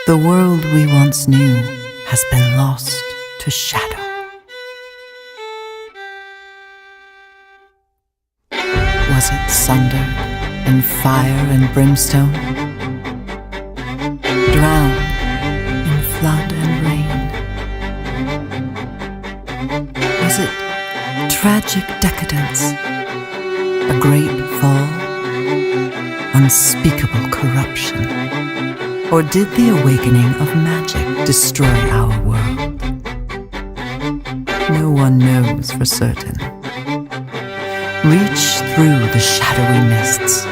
The world we once knew has been lost to shadow. Was it sundered in fire and brimstone? Drowned in flood and rain? Was it tragic decadence? A great fall? Unspeakable corruption? Or did the awakening of magic destroy our world? No one knows for certain. Reach through the shadowy mists.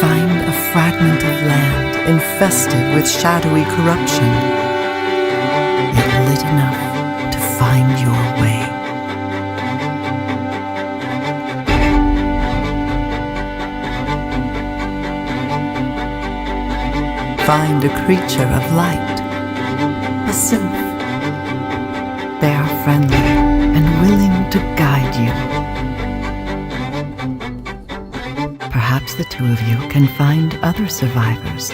Find a fragment of land infested with shadowy corruption, yet lit enough to find your way. Find a creature of light, a sylph. They are friendly and willing to guide you. Perhaps the two of you can find other survivors.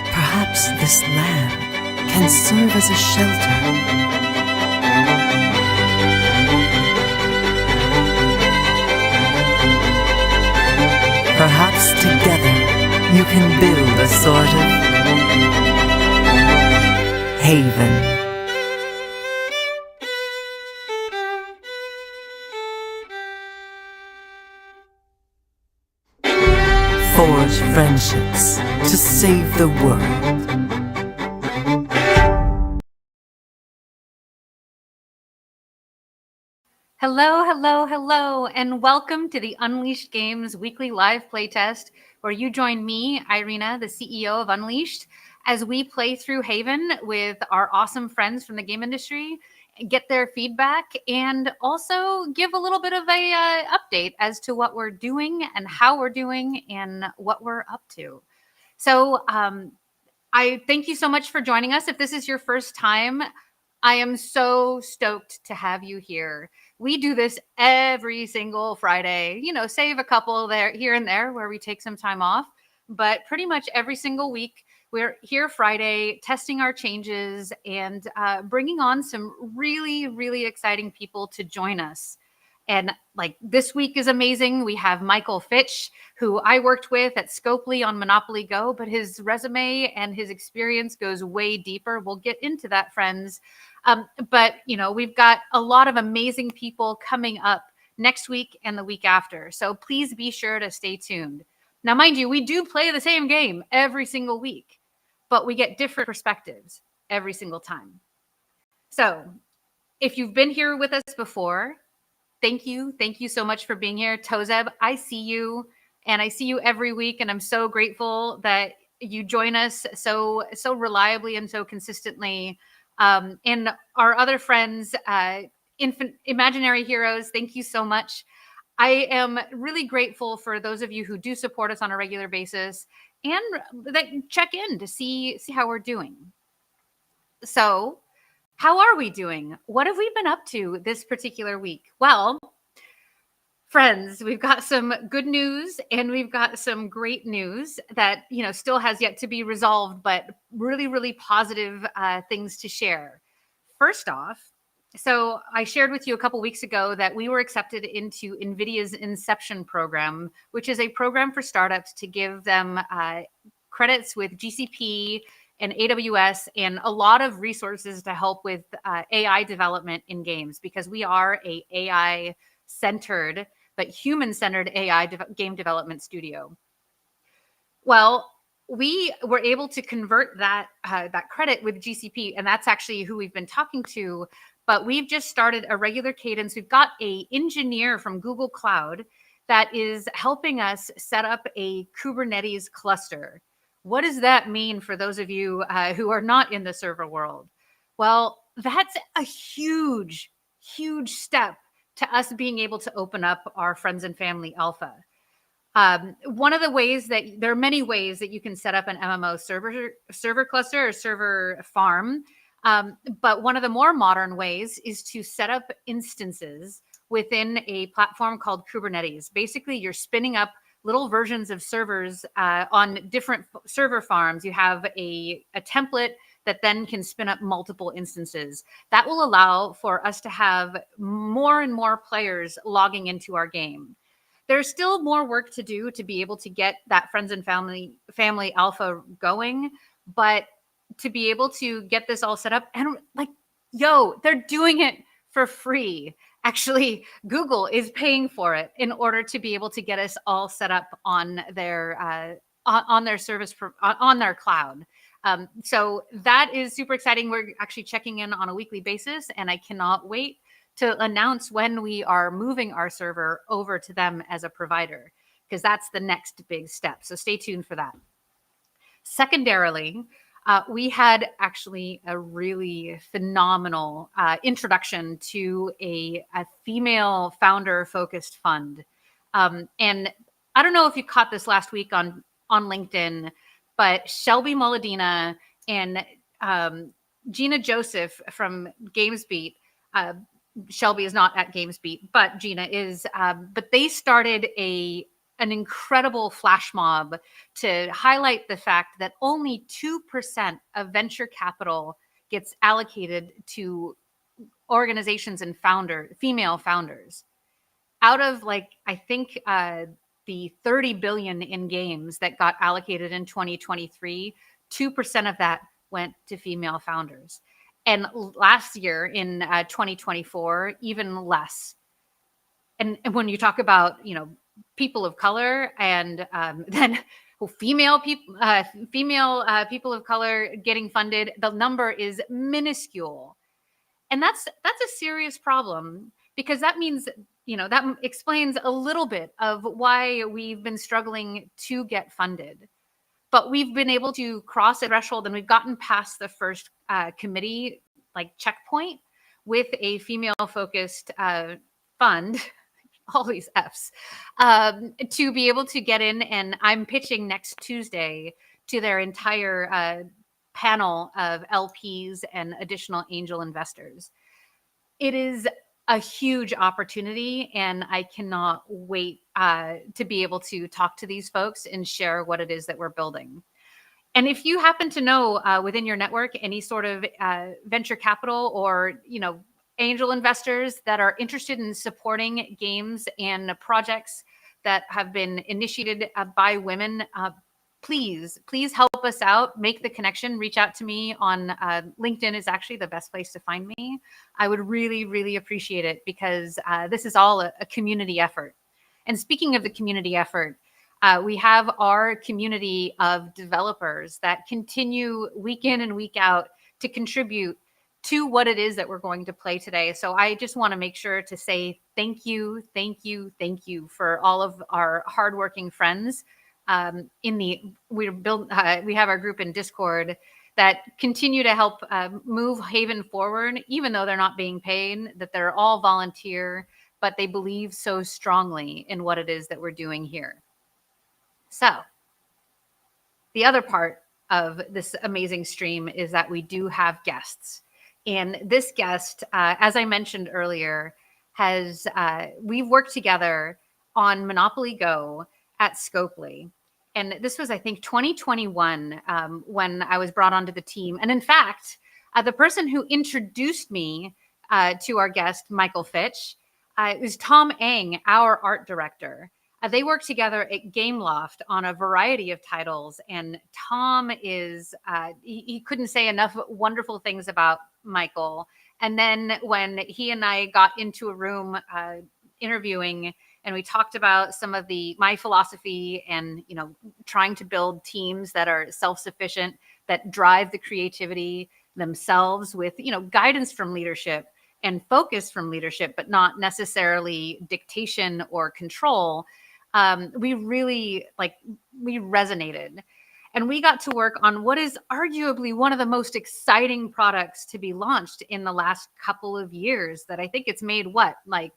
Perhaps this land can serve as a shelter. Perhaps together you can build a sort of haven. Forge friendships to save the world. Hello, hello, hello, and welcome to the Unleashed Games weekly live playtest, where you join me, Irena, the CEO of Unleashed, as we play through Haven with our awesome friends from the game industry, get their feedback, and also give a little bit of a update as to what we're doing and how we're doing and what we're up to. So I thank you so much for joining us. If this is your first time, I am so stoked to have you here. We do this every single Friday, save a couple there here and there where we take some time off, but pretty much every single week we're here Friday testing our changes and bringing on some really, really exciting people to join us. And like this week is amazing. We have Michael Fitch, who I worked with at Scopely on Monopoly Go, but his resume and his experience goes way deeper. We'll get into that, friends. But, we've got a lot of amazing people coming up next week and the week after. So please be sure to stay tuned. Now, mind you, we do play the same game every single week, but we get different perspectives every single time. So if you've been here with us before, thank you. Thank you so much for being here. Tozeb, I see you, and I see you every week, and I'm so grateful that you join us so reliably and so consistently. And our other friends, Imaginary Heroes, thank you so much. I am really grateful for those of you who do support us on a regular basis and that check in to see how we're doing. So, how are we doing? What have we been up to this particular week? Well, friends, we've got some good news and we've got some great news that, still has yet to be resolved, but really, really positive things to share. First off, so I shared with you a couple weeks ago that we were accepted into NVIDIA's Inception program, which is a program for startups to give them credits with GCP and AWS and a lot of resources to help with AI development in games, because we are a AI-centered but human-centered AI game development studio. Well, we were able to convert that credit with GCP, and that's actually who we've been talking to. But we've just started a regular cadence. We've got an engineer from Google Cloud that is helping us set up a Kubernetes cluster. What does that mean for those of you who are not in the server world? Well, that's a huge, huge step to us being able to open up our friends and family alpha. One of the ways that there are many ways that you can set up an MMO server cluster or server farm. But one of the more modern ways is to set up instances within a platform called Kubernetes. Basically, you're spinning up little versions of servers on different server farms. You have a template that then can spin up multiple instances. That will allow for us to have more and more players logging into our game. There's still more work to do to be able to get that friends and family alpha going, but to be able to get this all set up, and like, yo, they're doing it for free. Actually, Google is paying for it in order to be able to get us all set up on their service on their cloud. So that is super exciting. We're actually checking in on a weekly basis, and I cannot wait to announce when we are moving our server over to them as a provider, because that's the next big step. So stay tuned for that. Secondarily, we had actually a really phenomenal introduction to a female founder focused fund. And I don't know if you caught this last week on LinkedIn, but Shelby Molodina and Gina Joseph from GamesBeat. Shelby is not at GamesBeat, but Gina is. But they started an incredible flash mob to highlight the fact that only 2% of venture capital gets allocated to organizations and female founders. Out of, like, I think the 30 billion in games that got allocated in 2023, 2% of that went to female founders. And last year in 2024, even less. And when you talk about, people of color, and then female people of color getting funded, the number is minuscule. And that's a serious problem, because that means, that explains a little bit of why we've been struggling to get funded. But we've been able to cross a threshold, and we've gotten past the first committee checkpoint with a female focused fund, all these F's, to be able to get in. And I'm pitching next Tuesday to their entire panel of LPs and additional angel investors. It is a huge opportunity, and I cannot wait to be able to talk to these folks and share what it is that we're building. And if you happen to know within your network any sort of venture capital or angel investors that are interested in supporting games and projects that have been initiated by women, please help us out. Make the connection. Reach out to me on LinkedIn is actually the best place to find me. I would really, really appreciate it, because this is all a community effort. And speaking of the community effort, we have our community of developers that continue week in and week out to contribute to what it is that we're going to play today. So I just want to make sure to say thank you for all of our hardworking friends. We have our group in Discord that continue to help move Haven forward, even though they're not being paid, that they're all volunteer, but they believe so strongly in what it is that we're doing here. So the other part of this amazing stream is that we do have guests. And this guest, as I mentioned earlier, we've worked together on Monopoly Go at Scopely. And this was, I think, 2021 when I was brought onto the team. And in fact, the person who introduced me to our guest, Michael Fitch, was Tom Eng, our art director. They work together at Gameloft on a variety of titles. And Tom is, he couldn't say enough wonderful things about Michael. And then when he and I got into a room interviewing, and we talked about some of my philosophy and, trying to build teams that are self-sufficient, that drive the creativity themselves with, guidance from leadership and focus from leadership, but not necessarily dictation or control. We really we resonated, and we got to work on what is arguably one of the most exciting products to be launched in the last couple of years. That I think it's made $4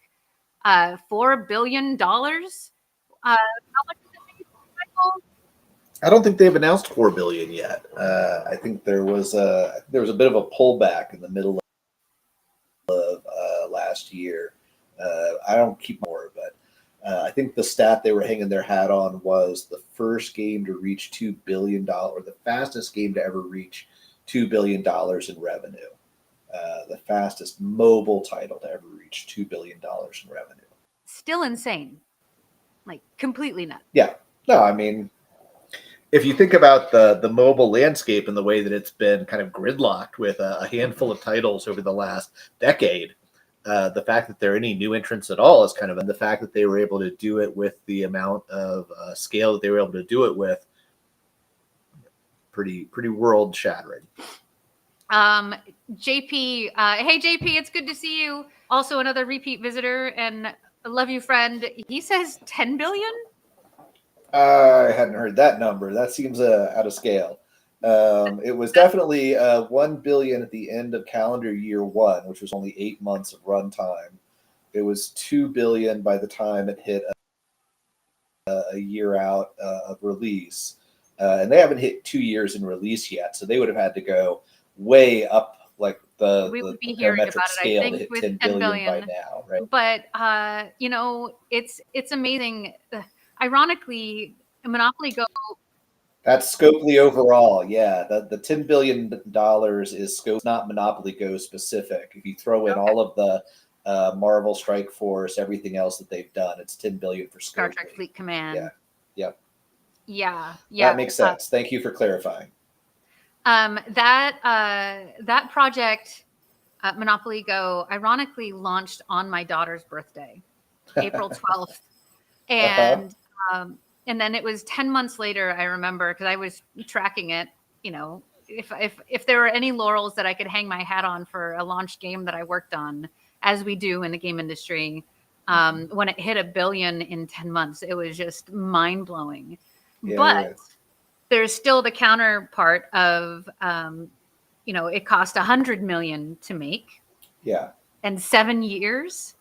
billion. How much is it made, Michael? I don't think they've announced 4 billion yet. I think there was a bit of a pullback in the middle of last year. I don't keep more, but I think the stat they were hanging their hat on was the first game to reach $2 billion, the fastest game to ever reach $2 billion in revenue. The fastest mobile title to ever reach $2 billion in revenue. Still insane. Like completely nuts. Yeah. No, I mean, if you think about the mobile landscape and the way that it's been kind of gridlocked with a handful of titles over the last decade, the fact that there are any new entrants at all is kind of, and the fact that they were able to do it with the amount of scale that they were able to do it with, pretty world shattering. JP, hey JP, it's good to see you. Also another repeat visitor, and I love you, friend. He says 10 billion. I hadn't heard that number. That seems out of scale. It was definitely 1 billion at the end of calendar year 1, which was only 8 months of runtime. It was 2 billion by the time it hit a year out of release, and they haven't hit 2 years in release yet. So they would have had to go way up, like we would be the hearing parametric about it, scale I to think, hit 10 billion by now, right? But it's amazing. Ironically, Monopoly Go. That's Scopely overall. Yeah, the $10 billion is Scope, not Monopoly Go specific. If you throw in all of the Marvel Strike Force, everything else that they've done, it's 10 billion for Scopely. Star Trek Fleet Command. Yeah. Yep. Yeah. That makes sense. Thank you for clarifying. That project, Monopoly Go, ironically launched on my daughter's birthday, April 12th. And then it was 10 months later, I remember, because I was tracking it, if there were any laurels that I could hang my hat on for a launch game that I worked on, as we do in the game industry, when it hit 1 billion in 10 months, it was just mind blowing. But there's still the counterpart of, it cost 100 million to make. Yeah. And 7 years.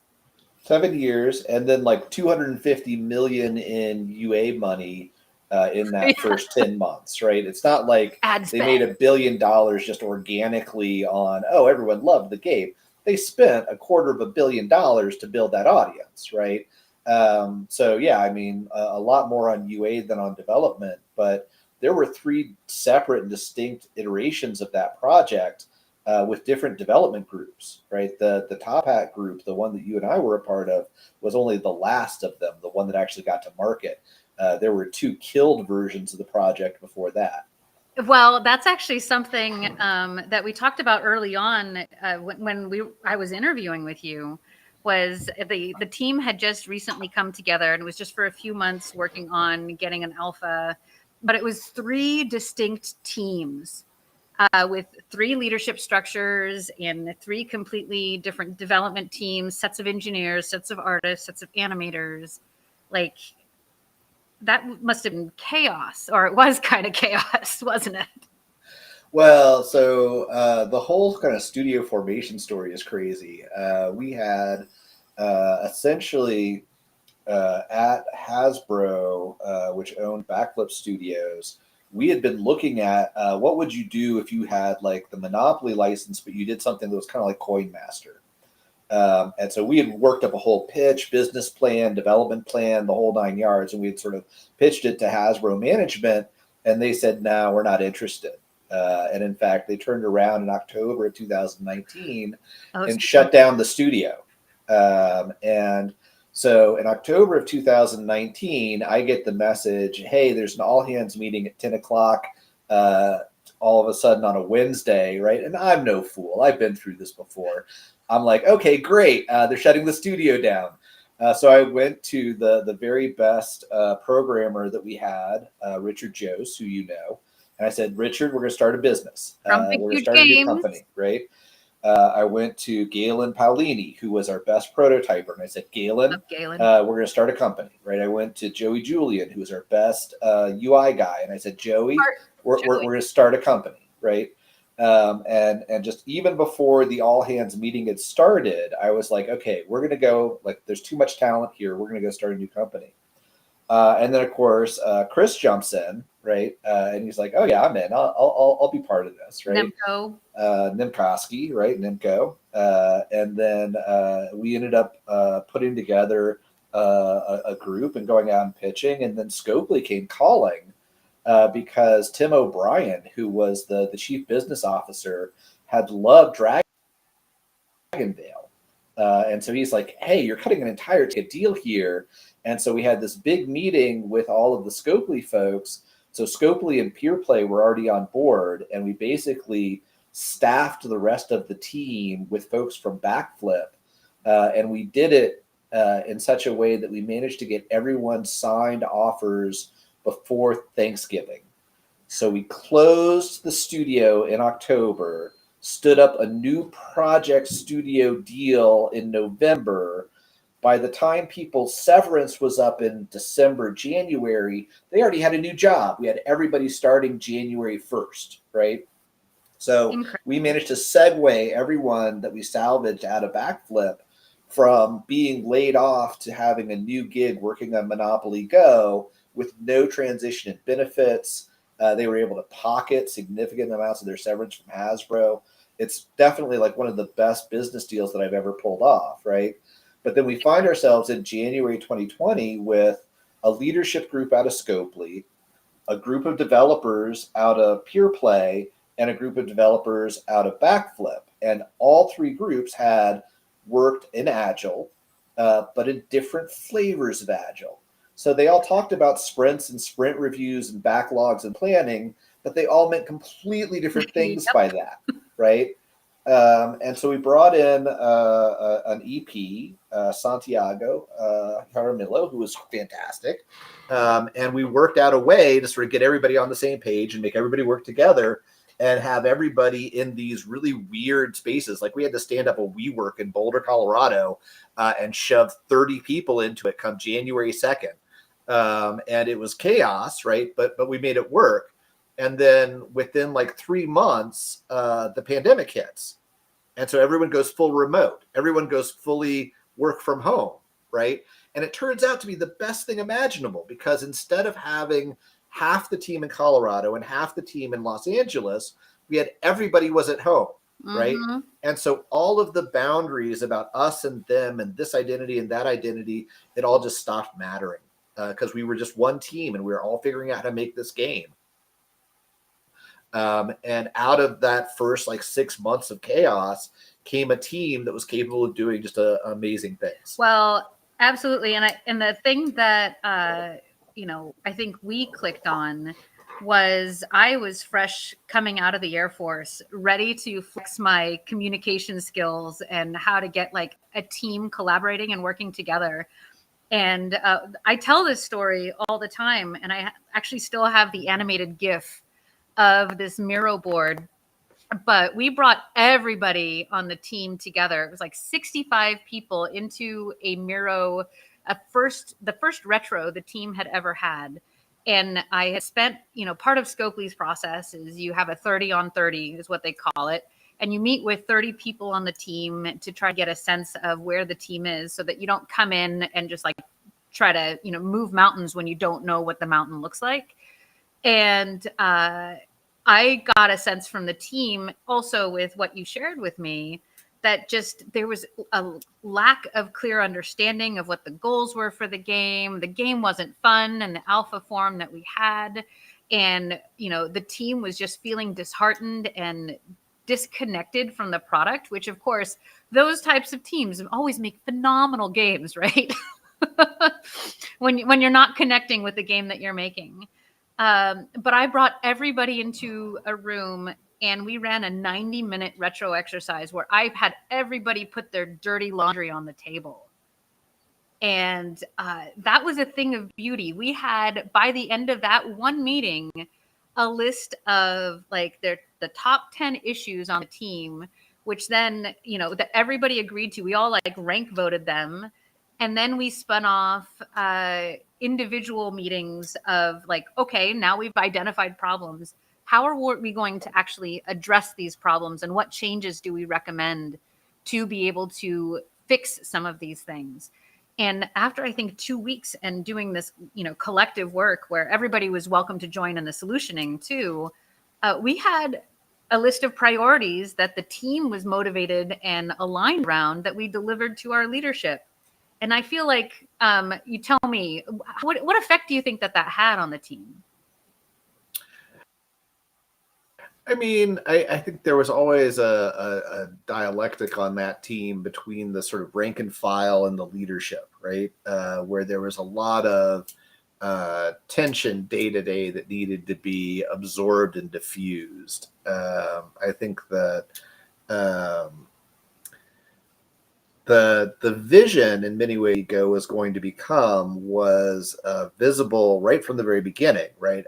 7 years, and then like 250 million in UA money in that first 10 months, right? It's not like they made $1 billion just organically on, everyone loved the game. They spent $250 million to build that audience, right? So yeah, I mean, a lot more on UA than on development, but there were 3 separate and distinct iterations of that project with different development groups, right? The Top Hat group, the one that you and I were a part of, was only the last of them, the one that actually got to market. There were 2 killed versions of the project before that. Well, that's actually something that we talked about early on when I was interviewing with you. Was the team had just recently come together, and it was just for a few months working on getting an alpha, but it was 3 distinct teams. With 3 leadership structures and 3 completely different development teams, sets of engineers, sets of artists, sets of animators. Like, that must have been chaos, or it was kind of chaos, wasn't it? Well, so the whole kind of studio formation story is crazy. We had essentially at Hasbro, which owned Backflip Studios, we had been looking at what would you do if you had like the Monopoly license, but you did something that was kind of like Coin Master. And so we had worked up a whole pitch, business plan, development plan, the whole 9 yards, and we had sort of pitched it to Hasbro management, and they said, no, we're not interested. And in fact, they turned around in October of 2019 and shut down the studio. And so in October of 2019, I get the message, hey, there's an all-hands meeting at 10 o'clock all of a sudden on a Wednesday, right? And I'm no fool. I've been through this before. I'm like, okay, great. They're shutting the studio down. So I went to the very best programmer that we had, Richard Jose, who you know. And I said, Richard, we're going to start a business. We're going to start a new company, right? I went to Galen Paolini, who was our best prototyper. And I said, Galen, we're going to start a company, right? I went to Joey Julian, who was our best UI guy. And I said, Joey, we're going to start a company, right? And just even before the all hands meeting had started, I was like, okay, we're going to go, like, there's too much talent here. We're going to go start a new company. And then of course, Chris jumps in, right? And he's like, oh yeah, I'm in. I'll be part of this, right? Nemco. Nemkoski, right? Nemco. And then we ended up putting together a group and going out and pitching, and then Scopely came calling because Tim O'Brien, who was the chief business officer, had loved Dragonvale. And so he's like, hey, you're cutting an entire deal here. And so we had this big meeting with all of the Scopely folks. So Scopely and Peer Play were already on board, and we basically staffed the rest of the team with folks from Backflip. And we did it in such a way that we managed to get everyone signed offers before Thanksgiving. So we closed the studio in October, stood up a new project studio deal in November. By the time people's severance was up in December, January, they already had a new job. We had everybody starting January 1st, right? So we managed to segue everyone that we salvaged out of Backflip from being laid off to having a new gig working on Monopoly Go with no transition in benefits. They were able to pocket significant amounts of their severance from Hasbro. It's definitely like one of the best business deals that I've ever pulled off, right? But then we find ourselves in January 2020 with a leadership group out of Scopely, a group of developers out of Peer Play, and a group of developers out of Backflip. And all three groups had worked in Agile, but in different flavors of Agile. So they all talked about sprints and sprint reviews and backlogs and planning, but they all meant completely different things by that, right? And so we brought in an EP, Santiago Jaramillo, who was fantastic. And we worked out a way to sort of get everybody on the same page and make everybody work together and have everybody in these really weird spaces. Like we had to stand up a WeWork in Boulder, Colorado, and shove 30 people into it come January 2nd. And it was chaos, right? But we made it work. And then within like 3 months, the pandemic hits. And so everyone goes full remote. Everyone goes fully work from home, right? And it turns out to be the best thing imaginable, because instead of having half the team in Colorado and half the team in Los Angeles, we had everybody was at home, right? Mm-hmm. And so all of the boundaries about us and them and this identity and that identity, it all just stopped mattering because we were just one team and we were all figuring out how to make this game. And out of that first like 6 months of chaos came a team that was capable of doing just amazing things. Well, absolutely. And the thing that, I think we clicked on was I was fresh coming out of the Air Force, ready to flex my communication skills and how to get like a team collaborating and working together. And I tell this story all the time, and I actually still have the animated GIF of this Miro board, but we brought everybody on the team together. It was like 65 people into a Miro, the first retro the team had ever had. And I had spent, part of Scopely's process is you have a 30 on 30 is what they call it. And you meet with 30 people on the team to try to get a sense of where the team is so that you don't come in and just like try to, move mountains when you don't know what the mountain looks like. And I got a sense from the team also with what you shared with me that just there was a lack of clear understanding of what the goals were for the game. The game wasn't fun in the alpha form that we had. And, the team was just feeling disheartened and disconnected from the product, which of course, those types of teams always make phenomenal games, right? when you're not connecting with the game that you're making. But I brought everybody into a room and we ran a 90-minute retro exercise where I had everybody put their dirty laundry on the table. And that was a thing of beauty. We had, by the end of that one meeting, a list of like the top 10 issues on the team, which then, that everybody agreed to. We all like rank voted them. And then we spun off individual meetings of like, okay, now we've identified problems. How are we going to actually address these problems? And what changes do we recommend to be able to fix some of these things? And after I think 2 weeks and doing this, collective work where everybody was welcome to join in the solutioning too, we had a list of priorities that the team was motivated and aligned around that we delivered to our leadership. And I feel like You tell me, what effect do you think that had on the team? I mean, I think there was always a dialectic on that team between the sort of rank and file and the leadership, right? Where there was a lot of tension day to day that needed to be absorbed and diffused. I think that the vision in many ways Go was going to become was visible right from the very beginning, right?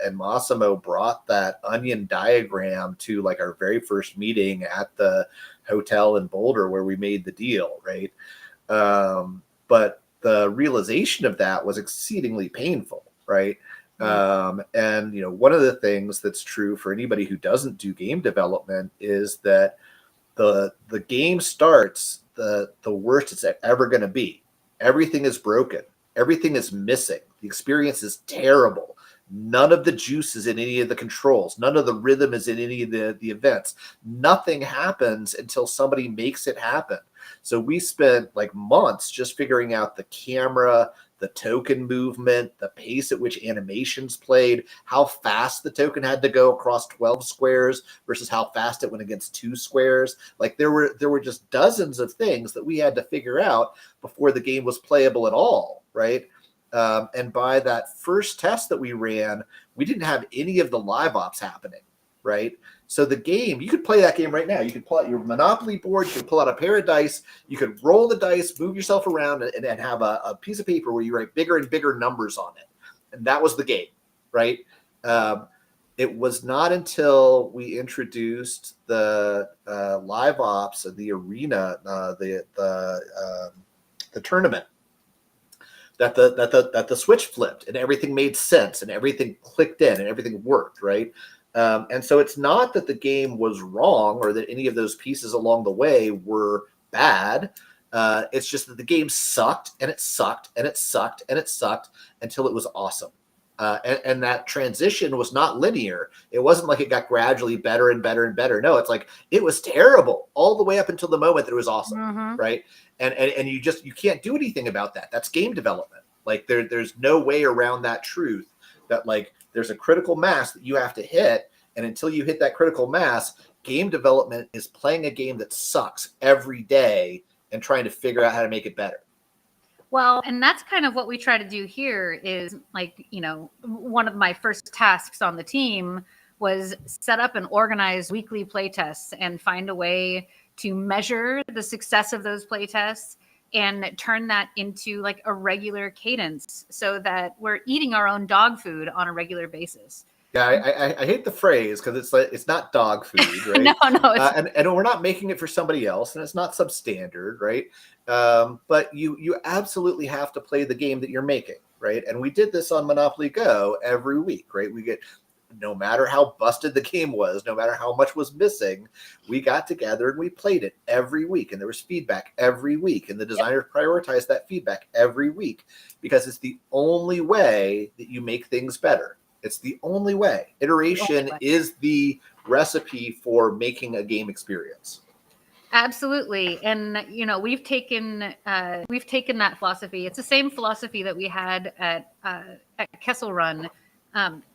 And Massimo brought that onion diagram to like our very first meeting at the hotel in Boulder where we made the deal, right? But the realization of that was exceedingly painful, right? And you know, one of the things that's true for anybody who doesn't do game development is that the game starts the worst it's ever going to be. Everything is broken. Everything is missing. The experience is terrible. None of the juice is in any of the controls. None of the rhythm is in any of the events. Nothing happens until somebody makes it happen. So we spent like months just figuring out the camera, the token movement, the pace at which animations played, how fast the token had to go across 12 squares versus how fast it went against 2 squares. Like there were just dozens of things that we had to figure out before the game was playable at all, right? And by that first test that we ran, we didn't have any of the live ops happening, right? So the game, you could play that game right now. You could pull out your Monopoly board, you could pull out a pair of dice, you could roll the dice, move yourself around, and have a piece of paper where you write bigger and bigger numbers on it. And that was the game, right? It was not until we introduced the live ops of the arena, the tournament, that the switch flipped and everything made sense and everything clicked in and everything worked, right? And so it's not that the game was wrong or that any of those pieces along the way were bad. It's just that the game sucked and it sucked and it sucked and it sucked until it was awesome. And that transition was not linear. It wasn't like it got gradually better and better and better. No, it's like it was terrible all the way up until the moment that it was awesome, right? And you can't do anything about that. That's game development. Like there's no way around that truth that like there's a critical mass that you have to hit, and until you hit that critical mass, game development is playing a game that sucks every day and trying to figure out how to make it better. Well, and that's kind of what we try to do here is like, you know, one of my first tasks on the team was set up and organize weekly playtests and find a way to measure the success of those playtests and turn that into like a regular cadence so that we're eating our own dog food on a regular basis. Yeah, I hate the phrase because it's like it's not dog food, right? No, and we're not making it for somebody else, and it's not substandard, right? But you absolutely have to play the game that you're making, right? And we did this on Monopoly Go every week, right? We get no matter how busted the game was, no matter how much was missing, we got together and we played it every week, and there was feedback every week, and the designers prioritized that feedback every week because it's the only way that you make things better. It's the only way. Iteration is the recipe for making a game experience. Absolutely. And, you know, we've taken that philosophy. It's the same philosophy that we had at Kessel Run.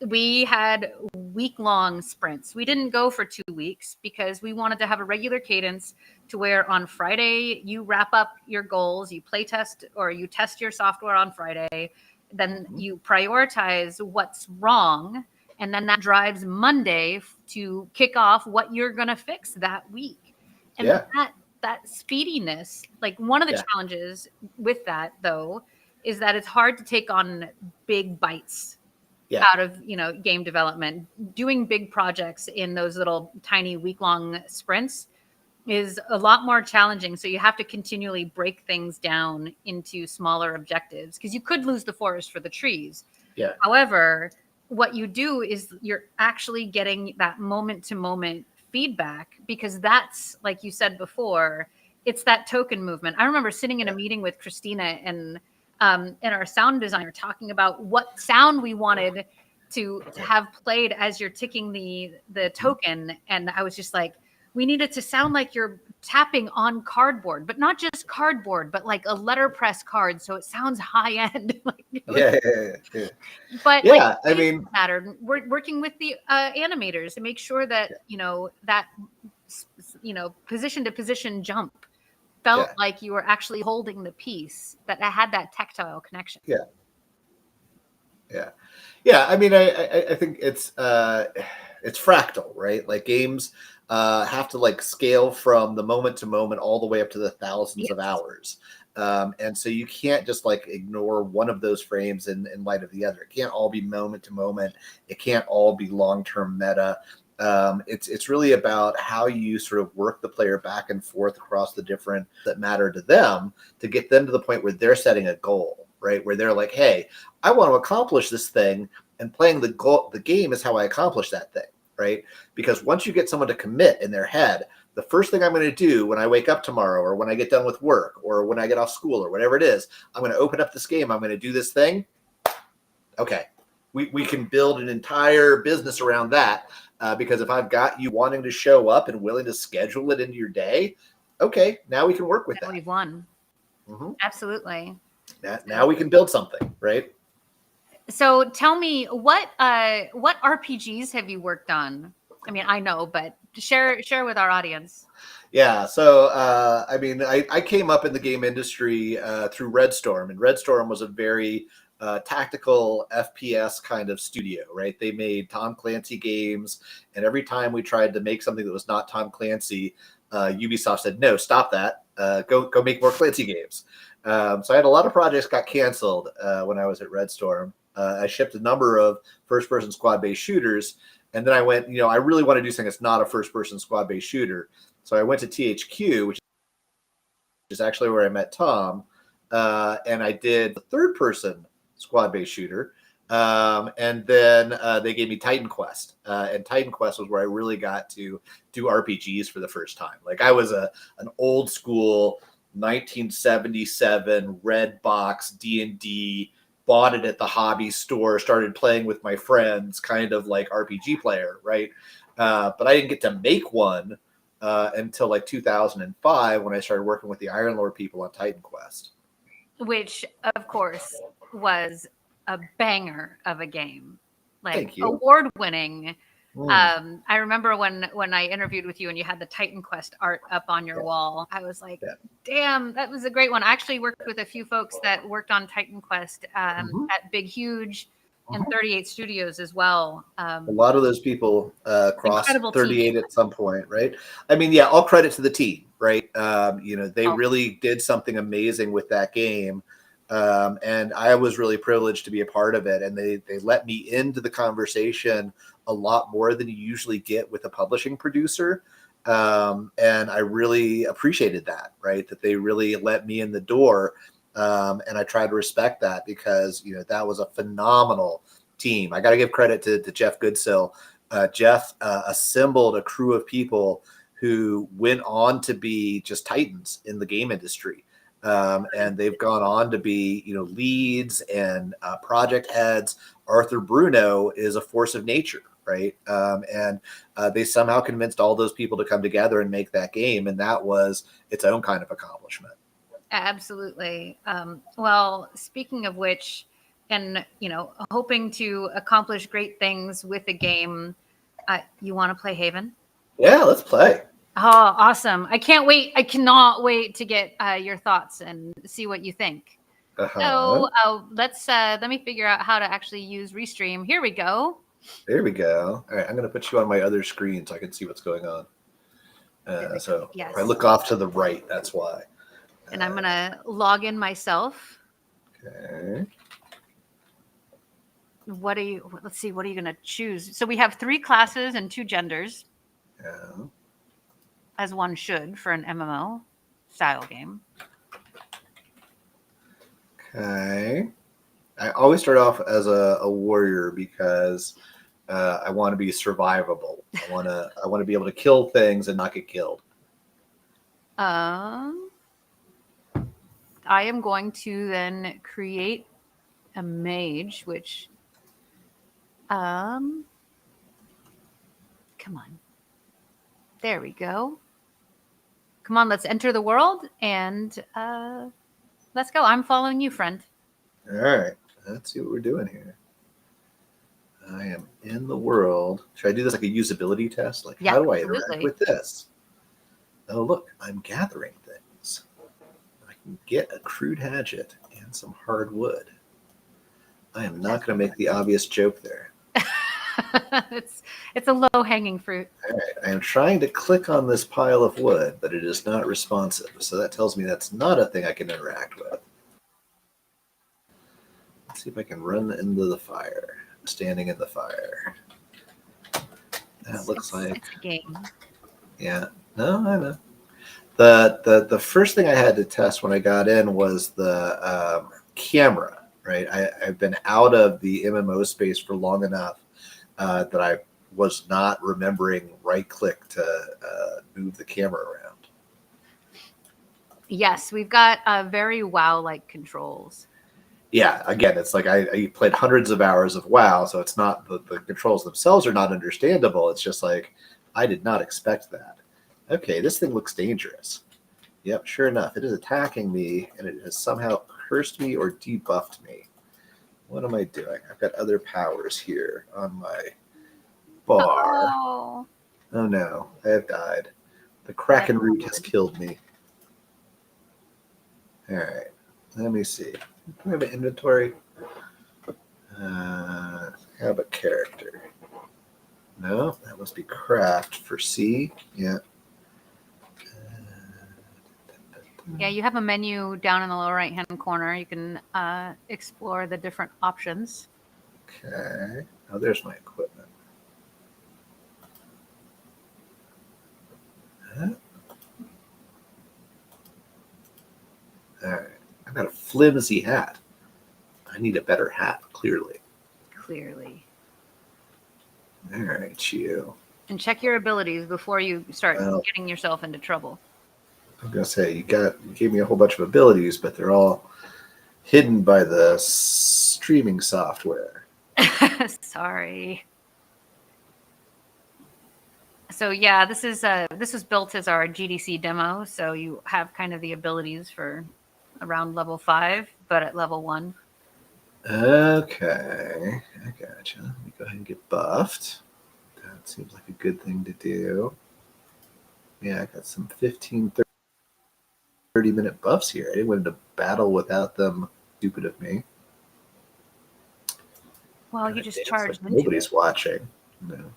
We had week-long sprints. We didn't go for 2 weeks because we wanted to have a regular cadence to where on Friday you wrap up your goals, you play test or you test your software on Friday, then you prioritize what's wrong, and then that drives Monday to kick off what you're going to fix that week. And that speediness, like one of the challenges with that though, is that it's hard to take on big bites out of, you know, game development. Doing big projects in those little tiny week-long sprints is a lot more challenging. So you have to continually break things down into smaller objectives because you could lose the forest for the trees. Yeah. However, what you do is you're actually getting that moment-to-moment feedback because that's, like you said before, it's that token movement. I remember sitting in a meeting with Christina and our sound designer talking about what sound we wanted to have played as you're ticking the token. And I was just like, we need it to sound like you're tapping on cardboard, but not just cardboard, but like a letterpress card, so it sounds high end. Like, Yeah. but like Yeah, I mean, mattered. We're working with the animators to make sure that that position to position jump felt yeah, like you were actually holding the piece, that had that tactile connection. yeah, yeah. I mean, I think it's fractal, right? Like games have to like scale from the moment to moment all the way up to the thousands of Yes. hours. And so you can't just like ignore one of those frames in light of the other. It can't all be moment to moment. It can't all be long term meta. It's really about how you sort of work the player back and forth across the different that matter to them to get them to the point where they're setting a goal, right? Where they're like, hey, I want to accomplish this thing, and playing the game is how I accomplish that thing, right? Because once you get someone to commit in their head, the first thing I'm going to do when I wake up tomorrow or when I get done with work or when I get off school or whatever it is, I'm going to open up this game. I'm going to do this thing. Okay. We can build an entire business around that because if I've got you wanting to show up and willing to schedule it into your day, okay, now we can work with Now that. we've won. Mm-hmm. Absolutely. Now we can build something, right? So tell me, what RPGs have you worked on? I mean, I know, but share with our audience. Yeah, so I mean, I came up in the game industry through Red Storm, and Red Storm was a very tactical FPS kind of studio, right? They made Tom Clancy games, and every time we tried to make something that was not Tom Clancy, Ubisoft said, "No, stop that. Go make more Clancy games." So I had a lot of projects got canceled when I was at Red Storm. I shipped a number of first-person squad-based shooters, and then I went, I really want to do something that's not a first-person squad-based shooter. So I went to THQ, which is actually where I met Tom, and I did the third-person squad-based shooter. And then they gave me Titan Quest, and Titan Quest was where I really got to do RPGs for the first time. Like I was an old school 1977 red box D&D, bought it at the hobby store, started playing with my friends, kind of like RPG player, right? But I didn't get to make one until like 2005 when I started working with the Iron Lord people on Titan Quest. Which, of course, was a banger of a game. Like Thank you. award-winning. I remember when I interviewed with you and you had the Titan Quest art up on your wall. I was like, damn, that was a great one. I actually worked with a few folks that worked on Titan Quest at Big Huge and 38 Studios as well. A lot of those people crossed 38 team. at some point, right? I mean, yeah, all credit to the team, right? They really did something amazing with that game. And I was really privileged to be a part of it. And they let me into the conversation a lot more than you usually get with a publishing producer. And I really appreciated that, right? That they really let me in the door. And I try to respect that because, that was a phenomenal team. I got to give credit to Jeff Goodsill. Jeff assembled a crew of people who went on to be just titans in the game industry. And they've gone on to be, leads and project heads. Arthur Bruno is a force of nature, right? And they somehow convinced all those people to come together and make that game. And that was its own kind of accomplishment. Absolutely. Well, speaking of which, and hoping to accomplish great things with the game, you want to play Haven? Yeah, let's play. Oh, awesome. I can't wait. I cannot wait to get your thoughts and see what you think. So let me figure out how to actually use Restream. Here we go. There we go. All right, I'm going to put you on my other screen so I can see what's going on. So if I look off to the right, that's why. And I'm going to log in myself. Okay. Let's see, what are you going to choose? So we have 3 classes and 2 genders. Yeah. As one should for an MMO style game. Okay. I always start off as a warrior because I want to be survivable. I want to be able to kill things and not get killed. I am going to then create a mage, which come on. There we go. Come on, let's enter the world and let's go. I'm following you, friend. All right. Let's see what we're doing here. I am in the world. Should I do this like a usability test? Like, Yeah, how do I absolutely. interact with this? Oh, look, I'm gathering things. I can get a crude hatchet and some hardwood. I am not going to make the obvious joke there. It's a low-hanging fruit. All right. I am trying to click on this pile of wood, but it is not responsive. So that tells me that's not a thing I can interact with. Let's see if I can run into the fire. Standing in the fire. That looks like it's a game. Yeah. No, I know. The first thing I had to test when I got in was the camera. Right. I've been out of the MMO space for long enough that I was not remembering right click to move the camera around. Yes, we've got very WoW-like controls. Yeah, again, it's like I played hundreds of hours of WoW, so it's not the controls themselves are not understandable. It's just like I did not expect that. Okay, this thing looks dangerous. Yep, sure enough, it is attacking me, and it has somehow cursed me or debuffed me. What am I doing? I've got other powers here on my bar. Oh no, I have died. The Kraken root has killed me. All right, let me see. Do we have an inventory? How about character? No, that must be craft for C. Yeah. Yeah, you have a menu down in the lower right-hand corner. You can explore the different options. Okay. Oh, there's my equipment. Huh? All right. I've got a flimsy hat. I need a better hat, clearly. Clearly. All right, you. And check your abilities before you start getting yourself into trouble. I'm gonna say you gave me a whole bunch of abilities, but they're all hidden by the streaming software. Sorry. So yeah, this was built as our GDC demo, so you have kind of the abilities for around level 5, but at level 1. Okay, I gotcha. Let me go ahead and get buffed. That seems like a good thing to do. Yeah, I got some 15, 30-minute buffs here. I didn't want to battle without them. Stupid of me. Well, you just charged into nobody's watching. No.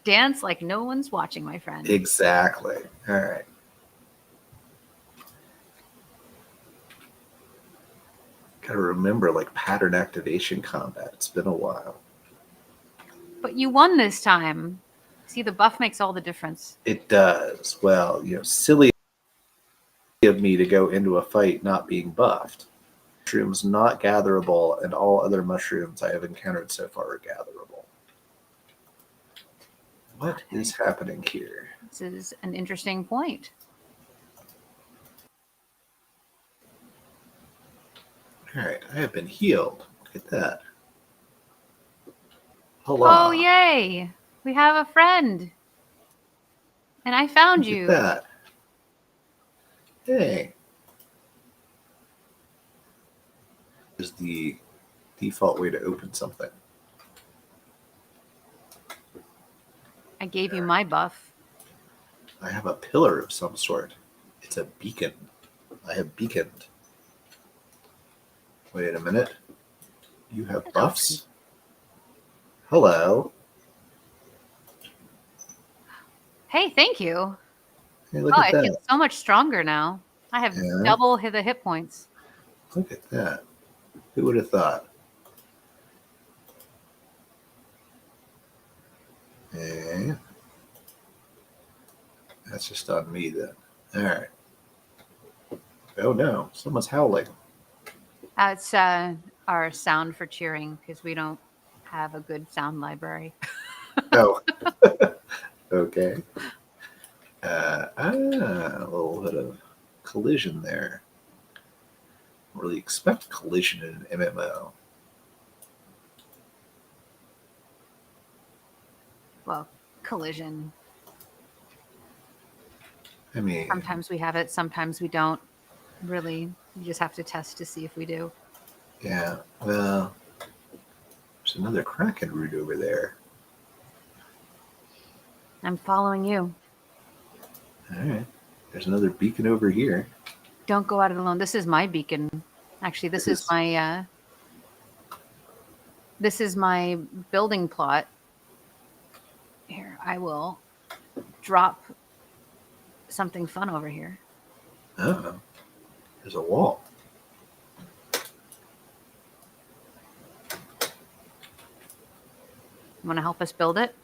Dance like no one's watching, my friend. Exactly. All right. Gotta remember, like, pattern activation combat. It's been a while. But you won this time. See, the buff makes all the difference. It does. Well, silly of me to go into a fight not being buffed. Mushrooms not gatherable, and all other mushrooms I have encountered so far are gatherable. What is happening here? This is an interesting point. All right, I have been healed. Look at that. Hello. Oh, yay! We have a friend. And I found Look you. at that. Hey. Is the default way to open something. I gave you my buff. I have a pillar of some sort. It's a beacon. I have beaconed. Wait a minute. You have buffs? Hello. Hey, thank you. Hey, look at it that. gets so much stronger now. I have double the hit points. Look at that. Who would have thought? And that's just on me then. All right. Oh no, someone's howling. It's our sound for cheering because we don't have a good sound library. Oh, okay. A little bit of collision there. Don't really expect collision in an MMO. Well, collision. I mean, Sometimes we have it, sometimes we don't. Really, you just have to test to see if we do. yeah. Well, there's another Kraken root over there. I'm following you. All right. There's another beacon over here. Don't go out alone. This is my beacon. Actually, this is my building plot. Here, I will drop something fun over here. Oh, there's a wall. Want to help us build it?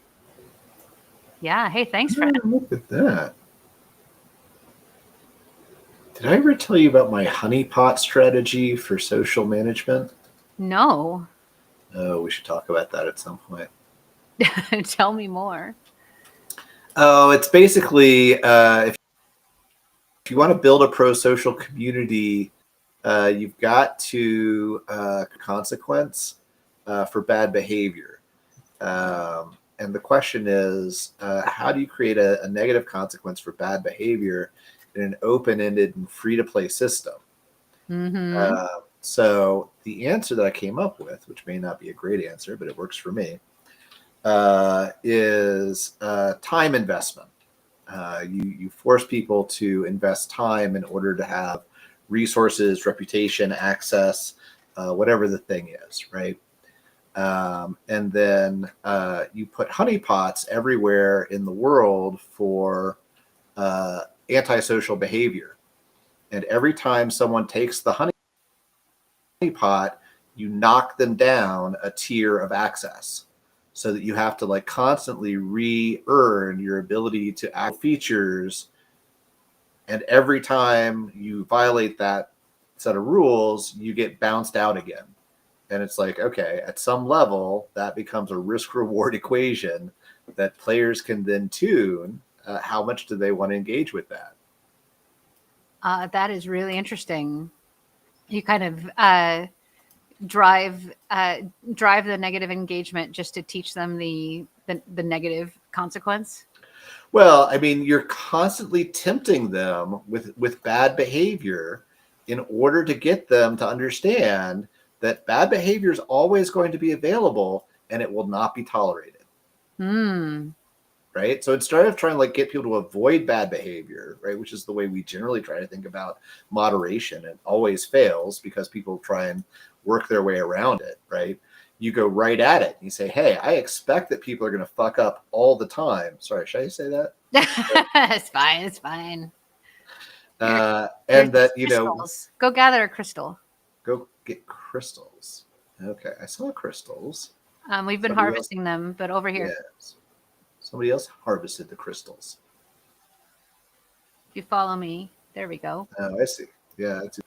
Yeah. Hey, thanks, Fred. Oh, look at that. Did I ever tell you about my honeypot strategy for social management? No. Oh, we should talk about that at some point. Tell me more. Oh, it's basically if you want to build a pro-social community, you've got to consequence for bad behavior. And the question is, how do you create a negative consequence for bad behavior in an open-ended and free-to-play system? Mm-hmm. So the answer that I came up with, which may not be a great answer, but it works for me, is time investment. You force people to invest time in order to have resources, reputation, access, whatever the thing is, right? And then you put honeypots everywhere in the world for antisocial behavior. And every time someone takes the honeypot, you knock them down a tier of access, so that you have to like constantly re-earn your ability to add features. And every time you violate that set of rules, you get bounced out again. And it's like, okay, at some level, that becomes a risk-reward equation that players can then tune. How much do they want to engage with that? That is really interesting. You kind of drive the negative engagement just to teach them the negative consequence. Well, I mean, you're constantly tempting them with bad behavior in order to get them to understand that bad behavior is always going to be available and it will not be tolerated. Right. So instead of trying to like get people to avoid bad behavior, right, which is the way we generally try to think about moderation, it always fails because people try and work their way around it. Right. You go right at it. You say, hey, I expect that people are going to fuck up all the time. Sorry, should I say that? It's fine. It's fine. And that, you know, go gather a crystal. Go get crystals. Okay, I saw crystals. We've been harvesting them, but over here. Yes. Somebody else harvested the crystals. If you follow me, there we go. Oh, I see. Yeah, that's it.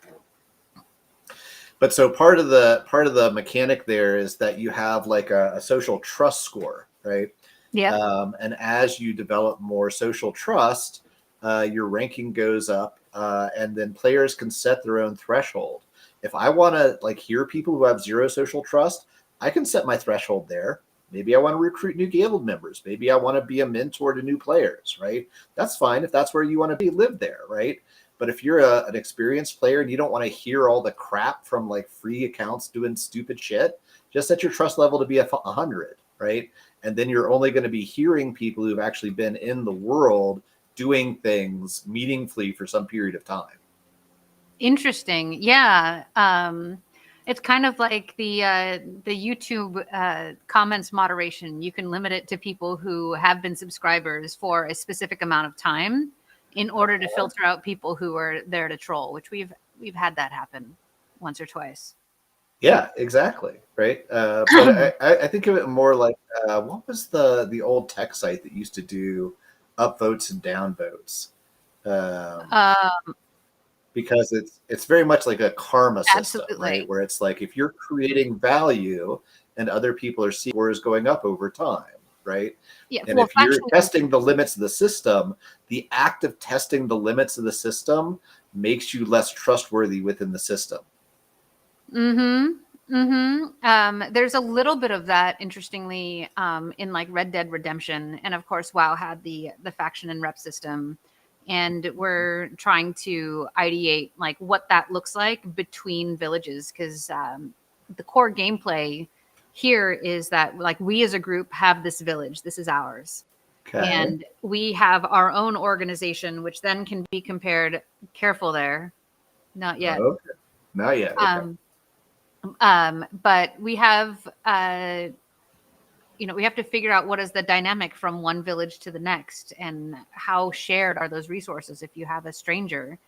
But so part of the mechanic there is that you have like a social trust score, right? Yeah. And as you develop more social trust, your ranking goes up, and then players can set their own threshold. If I want to like hear people who have zero social trust, I can set my threshold there. Maybe I want to recruit new guild members. Maybe I want to be a mentor to new players, right? That's fine if that's where you want to be, live there, right? But if you're an experienced player and you don't want to hear all the crap from like free accounts doing stupid shit, just set your trust level to be 100, right? And then you're only going to be hearing people who've actually been in the world doing things meaningfully for some period of time. Interesting. Yeah. It's kind of like the YouTube comments moderation. You can limit it to people who have been subscribers for a specific amount of time in order to filter out people who are there to troll, which we've had that happen once or twice. Yeah, exactly. Right. But I think of it more like what was the old tech site that used to do upvotes and downvotes? Because it's very much like a karma system, right? Where it's like if you're creating value and other people are seeing scores going up over time, right? Yeah. And if you're testing the limits of the system, the act of testing the limits of the system makes you less trustworthy within the system. There's a little bit of that, interestingly, in like Red Dead Redemption, and of course, WoW had the faction and rep system. and we're trying to ideate like what that looks like between villages, because the core gameplay here is that like we as a group have this village, this is ours, Okay. and we have our own organization, which then can be compared. Careful there, not yet. Okay. Not yet. Okay. But we have we have to figure out what is the dynamic from one village to the next, and how shared are those resources if you have a stranger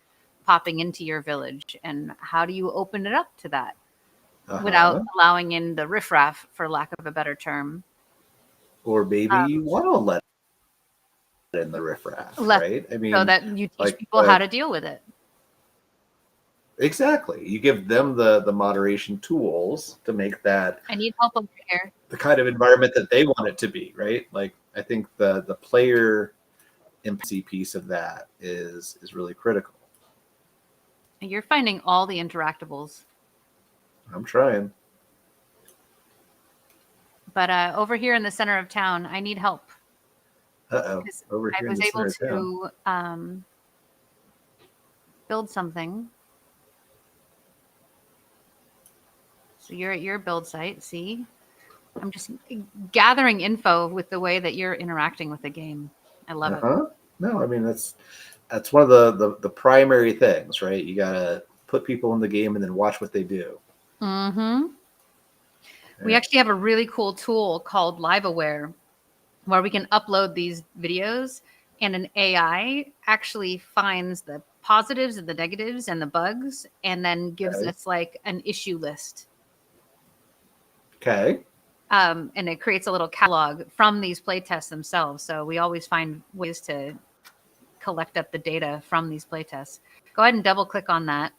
popping into your village, and how do you open it up to that without allowing in the riffraff, for lack of a better term. Or maybe you want to let in the riffraff, right? I mean, so that you teach like, people how to deal with it. Exactly. You give them the moderation tools to make that I need help over here. the kind of environment that they want it to be, right? Like, I think the player empathy piece of that is really critical. You're finding all the interactables. I'm trying. But over here in the center of town, I need help. Uh-oh. Over here I was in the able center of to town. build something. So you're at your build site. See, I'm just gathering info with the way that you're interacting with the game. I love it. No, I mean, that's one of the primary things, right? You gotta put people in the game and then watch what they do. Mm-hmm. We actually have a really cool tool called Live Aware, where we can upload these videos, and an AI actually finds the positives and the negatives and the bugs, and then gives us like an issue list. Okay. And it creates a little catalog from these playtests themselves. So we always find ways to collect up the data from these playtests. Go ahead and double click on that.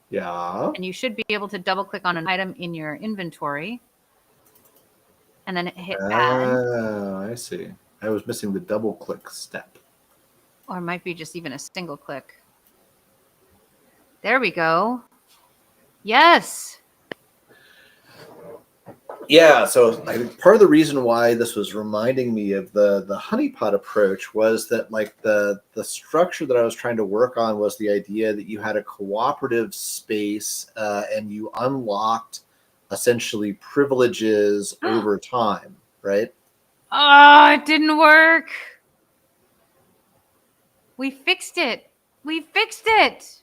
Yeah. And you should be able to double click on an item in your inventory, and then hit add. Oh, I see. I was missing the double click step. Or it might be just even a single click. There we go. Yes. Yeah, so I think part of the reason why this was reminding me of the honeypot approach was that like the structure that I was trying to work on was the idea that you had a cooperative space and you unlocked essentially privileges over time, right? Oh, it didn't work. We fixed it. We fixed it.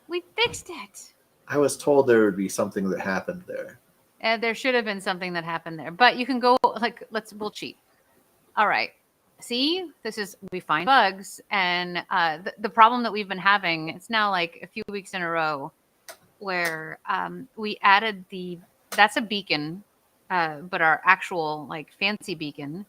We fixed it. I was told there would be something that happened there. There should have been something that happened there, but you can go like, we'll cheat. All right. See, we find bugs, and the problem that we've been having, it's now like a few weeks in a row, where we added that's a beacon, but our actual like fancy beacon,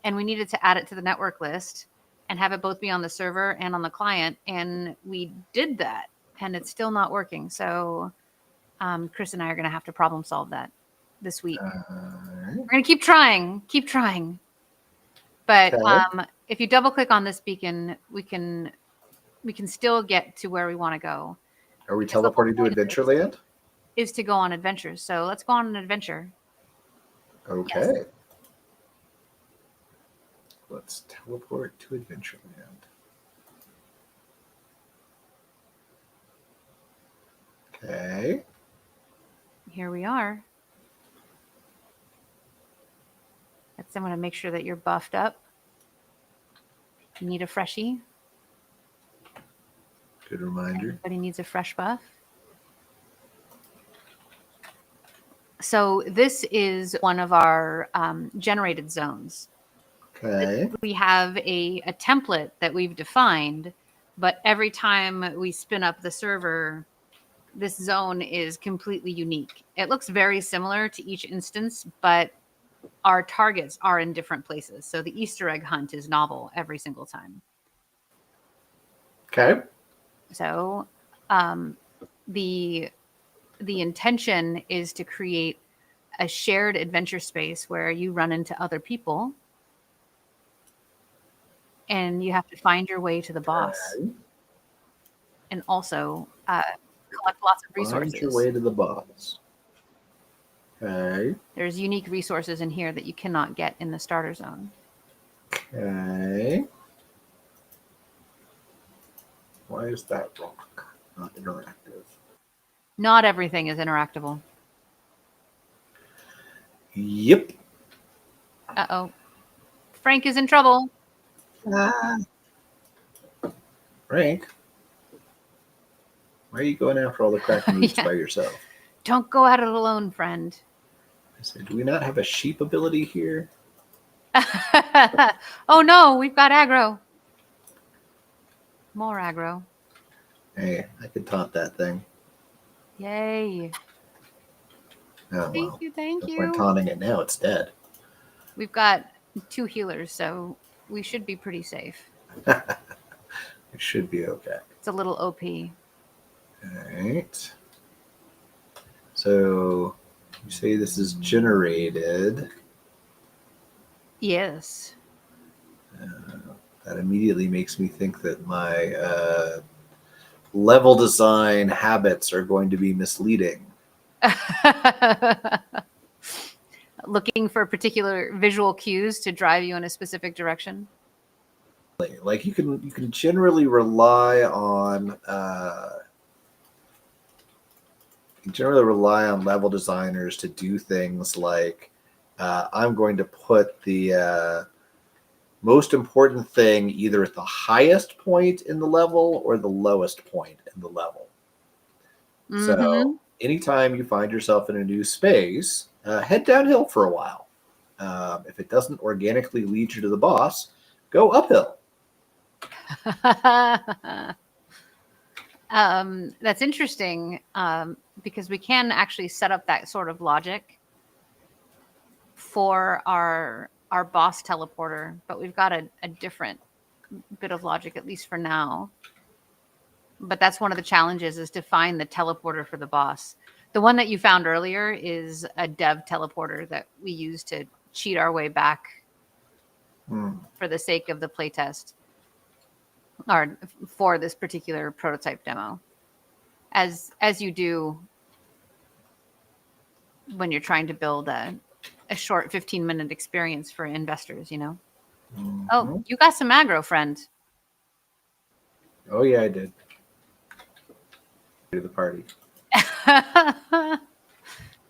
and we needed to add it to the network list and have it both be on the server and on the client, and we did that, and it's still not working. So Chris and I are going to have to problem solve that this week. We're going to keep trying. But if you double click on this beacon, we can still get to where we want to go. Are we teleporting to Adventureland? Is to go on adventures. So let's go on an adventure. Okay. Yes. Let's teleport to Adventureland. Okay. Here we are. I'm going to make sure that you're buffed up. You need a freshie. Good reminder. Everybody needs a fresh buff. So this is one of our generated zones. Okay. We have a template that we've defined, but every time we spin up the server, this zone is completely unique. It looks very similar to each instance, but our targets are in different places. So the Easter egg hunt is novel every single time. Okay. So the intention is to create a shared adventure space where you run into other people and you have to find your way to the boss. Okay. And also collect lots of resources. Find your way to the boss. Okay. There's unique resources in here that you cannot get in the starter zone. Okay. Why is that rock not interactive? Not everything is interactable. Yep. Uh-oh. Frank is in trouble. Frank, why are you going after all the crack moves Yeah. by yourself? Don't go at it alone, friend. I said, do we not have a sheep ability here? Oh no, we've got aggro. More aggro. Hey, I could taunt that thing. Yay. Oh, Thank well. you, thank No point you. taunting it now. It's dead. We've got 2 healers, so we should be pretty safe. It should be okay. It's a little OP. All right. So you say this is generated. Yes. That immediately makes me think that my level design habits are going to be misleading. Looking for particular visual cues to drive you in a specific direction. Like you can generally rely on level designers to do things like I'm going to put the most important thing either at the highest point in the level or the lowest point in the level. Mm-hmm. So anytime you find yourself in a new space, head downhill for a while. If it doesn't organically lead you to the boss, go uphill. That's interesting because we can actually set up that sort of logic for our boss teleporter, but we've got a different bit of logic, at least for now. But that's one of the challenges, is to find the teleporter for the boss. The one that you found earlier is a dev teleporter that we use to cheat our way back for the sake of the playtest, or for this particular prototype demo, as you do when you're trying to build a short 15-minute experience for investors, you know. Mm-hmm. Oh, you got some aggro, friend. Oh yeah, I did. To the party.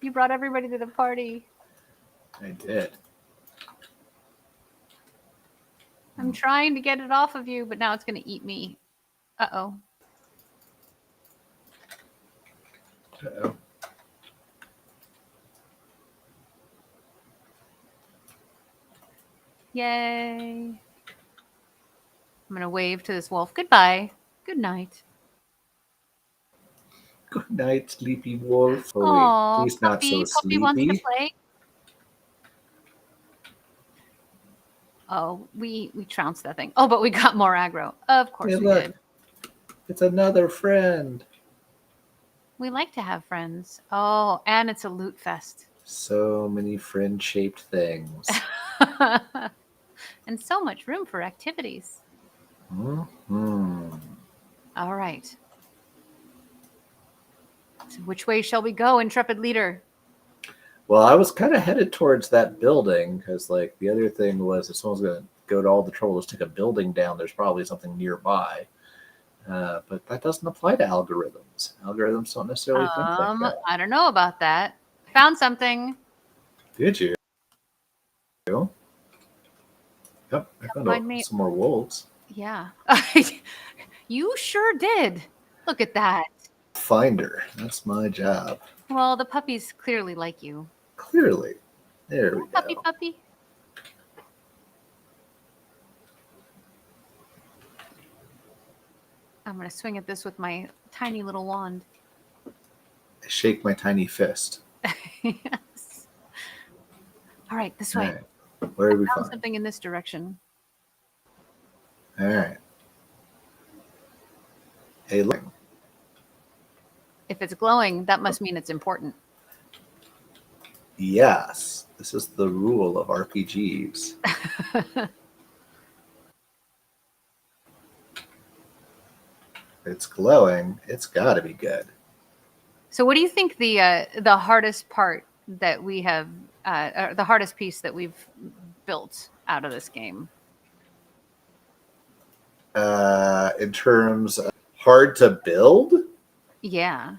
You brought everybody to the party. I did. I'm trying to get it off of you, but now it's going to eat me. Uh-oh. Uh-oh. Yay. I'm going to wave to this wolf. Goodbye. Good night. Good night, sleepy wolf. Oh Aw, wait, he's not so Puppy wants to sleepy. play. Oh, we trounced that thing. Oh, but we got more aggro. Of course Hey, we look. did. It's another friend. We like to have friends. Oh, and it's a loot fest. So many friend-shaped things. And so much room for activities. Mm-hmm. All right. So which way shall we go, intrepid leader? Well, I was kind of headed towards that building because, like, the other thing was if someone's going to go to all the trouble to stick a building down, there's probably something nearby. But that doesn't apply to algorithms. Algorithms don't necessarily think like that. I don't know about that. Found something. Did you? Yep, I found some more wolves. Yeah. You sure did. Look at that. Finder. That's my job. Well, the puppies clearly like you. Clearly. There we go. Puppy. I'm going to swing at this with my tiny little wand. I shake my tiny fist. Yes. All right, this way. All right. Where do we find something in this direction? All right. Hey, look. If it's glowing, that must mean it's important. Yes, this is the rule of RPGs. If it's glowing, it's got to be good. So, what do you think the hardest part that we have, or the hardest piece that we've built out of this game? In terms of hard to build. Yeah.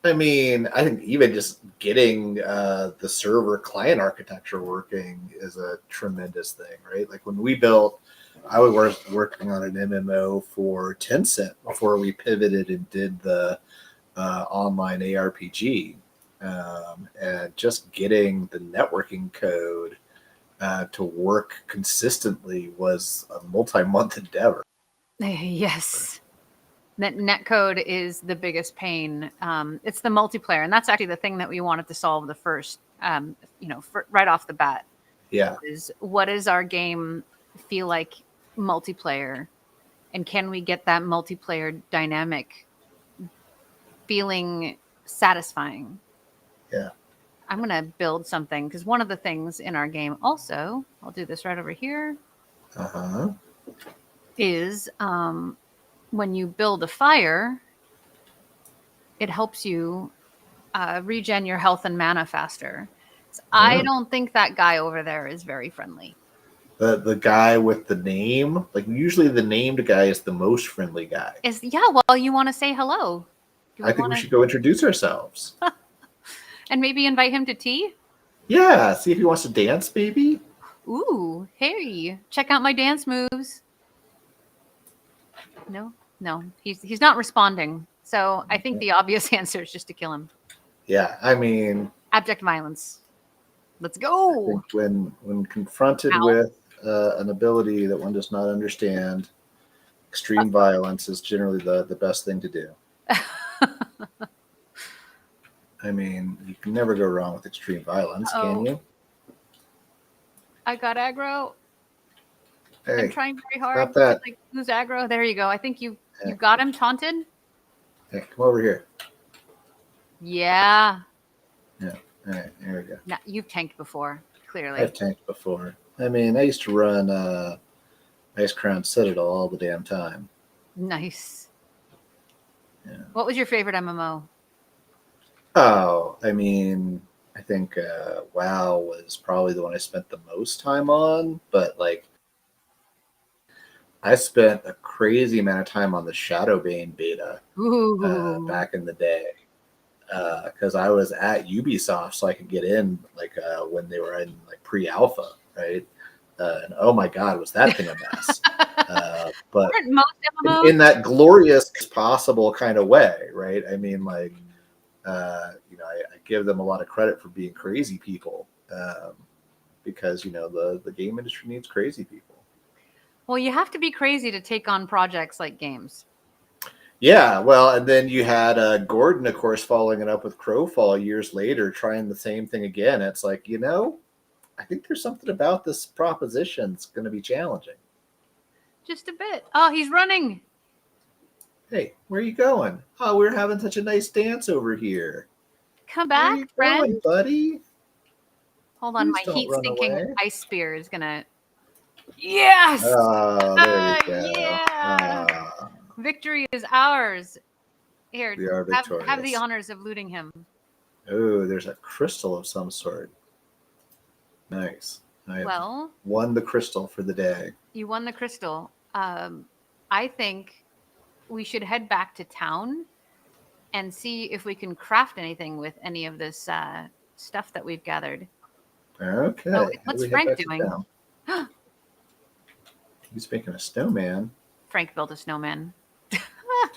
I mean, I think even just getting the server client architecture working is a tremendous thing, right? Like when we built, I was working on an MMO for Tencent before we pivoted and did the online ARPG, and just getting the networking code to work consistently was a multi-month endeavor. Yes. Netcode is the biggest pain. It's the multiplayer, and that's actually the thing that we wanted to solve the first, right off the bat. Yeah. Is what does our game feel like multiplayer, and can we get that multiplayer dynamic feeling satisfying? Yeah. I'm going to build something because one of the things in our game also, I'll do this right over here, is when you build a fire, it helps you regen your health and mana faster. So I don't think that guy over there is very friendly. The guy with the name, like usually the named guy is the most friendly guy. Well, you want to say hello. I think we should go introduce ourselves. And maybe invite him to tea? Yeah, see if he wants to dance, baby. Ooh, Harry, check out my dance moves. No, he's not responding. So I think the obvious answer is just to kill him. Yeah, I mean, abject violence. Let's go. I think when confronted with an ability that one does not understand, extreme violence is generally the best thing to do. I mean, you can never go wrong with extreme violence, can you? I got aggro. Hey, I'm trying very hard to lose aggro. There you go. I think you got him taunted. Hey, come over here. Yeah. Yeah. All right, there we go. Now, you've tanked before, clearly. I've tanked before. I mean, I used to run Ice Crown Citadel all the damn time. Nice. Yeah. What was your favorite MMO? Oh, I mean, I think WoW was probably the one I spent the most time on, but like I spent a crazy amount of time on the Shadowbane beta back in the day because I was at Ubisoft, so I could get in when they were in like pre-alpha, right? And oh my God, was that thing a mess? But in that glorious possible kind of way, right? I mean, like, I give them a lot of credit for being crazy people because, the game industry needs crazy people. Well, you have to be crazy to take on projects like games. Yeah, well, and then you had Gordon, of course, following it up with Crowfall years later, trying the same thing again. It's like, I think there's something about this proposition that's going to be challenging. Just a bit. Oh, he's running. Hey, where are you going? Oh, we're having such a nice dance over here. Come back, friend. Going, buddy? Hold on, my heat-sinking ice spear is going to... Yes! Oh, there you go. Yeah! Victory is ours. Here, we are victorious. Have the honors of looting him. Oh, there's a crystal of some sort. Nice. I won the crystal for the day. You won the crystal. I think we should head back to town and see if we can craft anything with any of this stuff that we've gathered. Okay. Oh, what's Frank doing? He's making a snowman. Frank built a snowman. Do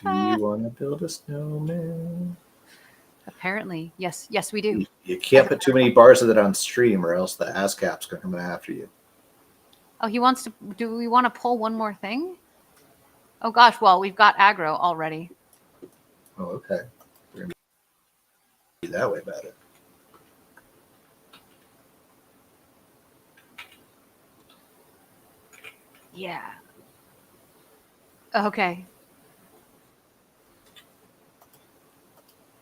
you want to build a snowman? Apparently. Yes, we do. You can't put too many bars of it on stream or else the ASCAP's going to come after you. Oh, he wants to... Do we want to pull one more thing? Oh, gosh. Well, we've got aggro already. Oh, okay. We're going to be that way about it. Yeah. Okay.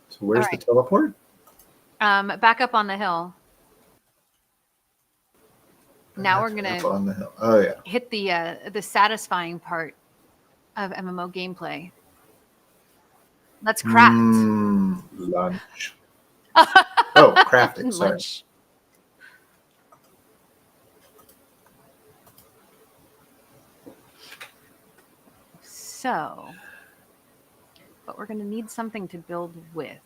So where's the teleport? Back up on the hill. Now we're gonna on the hill. Oh yeah. Hit the satisfying part of MMO gameplay. Let's craft. Lunch. Oh, crafting. Sorry. Lunch. So, but we're going to need something to build with.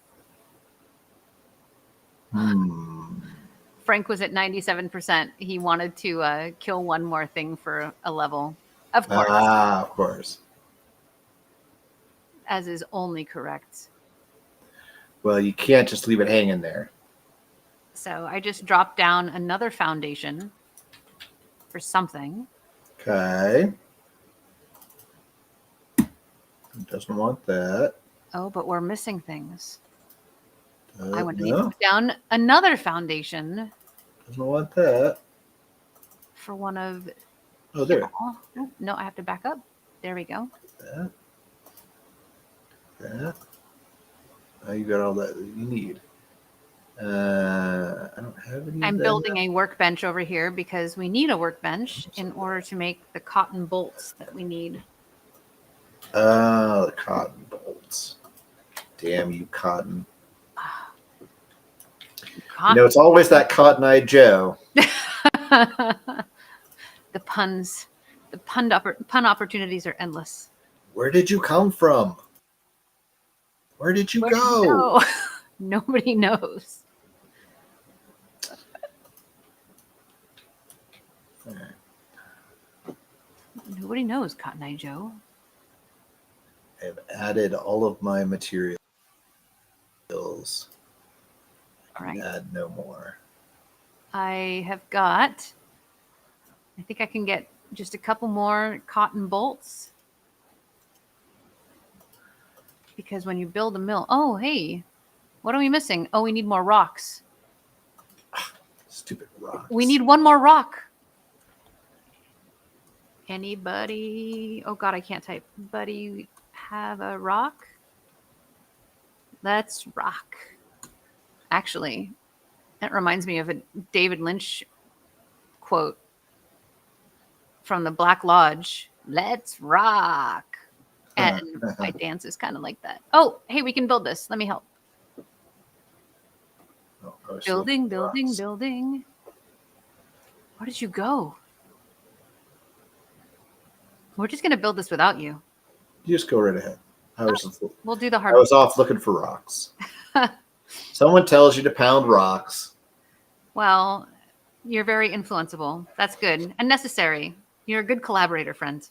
Frank was at 97%. He wanted to kill one more thing for a level. Of course. Of course. As is only correct. Well, you can't just leave it hanging there. So I just dropped down another foundation for something. Okay. Doesn't want that. Oh, but we're missing things. I want to No. put down another foundation. Doesn't want that. For one of... Oh, there. Oh, no, I have to back up. There we go. That. Oh, you got all that you need. I don't have any. I'm building a workbench over here because we need a workbench in order to make the cotton bolts that we need. Oh, the cotton bolts. Damn you, cotton. You know, it's always that Cotton-Eyed Joe. The puns. The pun opportunities are endless. Where did you come from? Where did you go? Nobody knows. Nobody knows, Cotton-Eye Joe. I've added all of my materials. All right. Add no more. I have got... I think I can get just a couple more cotton bolts. Because when you build a mill... Oh, hey. What are we missing? Oh, we need more rocks. Stupid rocks. We need one more rock. Anybody? Oh, God, I can't type. Buddy, have a rock? Let's rock. Actually, that reminds me of a David Lynch quote from the Black Lodge. Let's rock. And my dance is kind of like that. Oh, hey, we can build this. Let me help. Building. Where did you go? We're just going to build this without you. You just go right ahead. We'll do the hard I was off looking for rocks. Someone tells you to pound rocks. Well, you're very influenceable. That's good and necessary. You're a good collaborator, friend.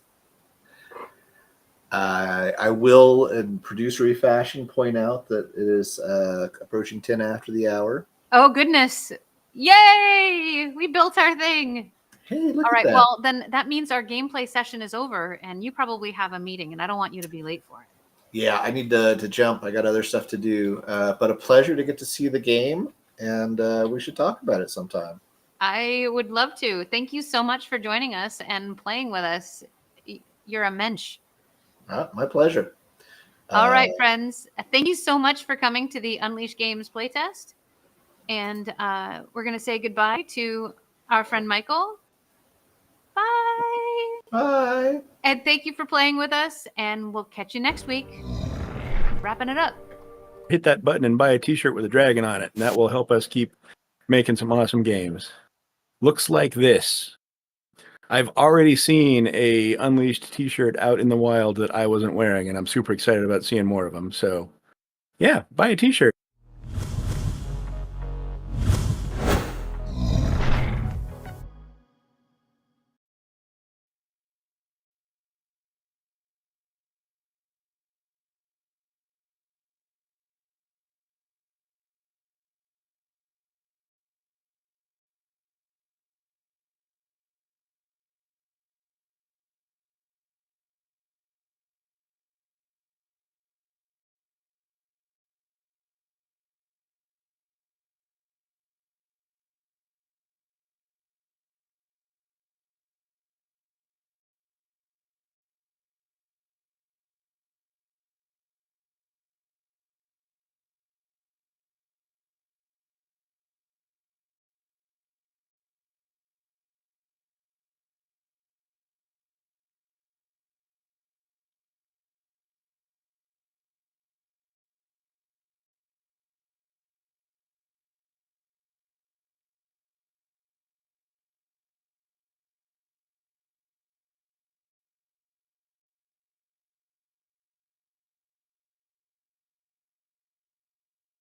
I will, in producery fashion, point out that it is approaching 10 after the hour. Oh, goodness. Yay! We built our thing. Hey, look All at right, that. well, then that means our gameplay session is over, and you probably have a meeting, and I don't want you to be late for it. Yeah, I need to jump. I got other stuff to do. But a pleasure to get to see the game, and we should talk about it sometime. I would love to. Thank you so much for joining us and playing with us. You're a mensch. My pleasure. All right, friends. Thank you so much for coming to the Unleashed Games playtest. And we're going to say goodbye to our friend Michael. Bye. Bye. And thank you for playing with us. And we'll catch you next week. Wrapping it up. Hit that button and buy a t-shirt with a dragon on it. And that will help us keep making some awesome games. Looks like this. I've already seen a Unleashed t-shirt out in the wild that I wasn't wearing. And I'm super excited about seeing more of them. So yeah, buy a t-shirt.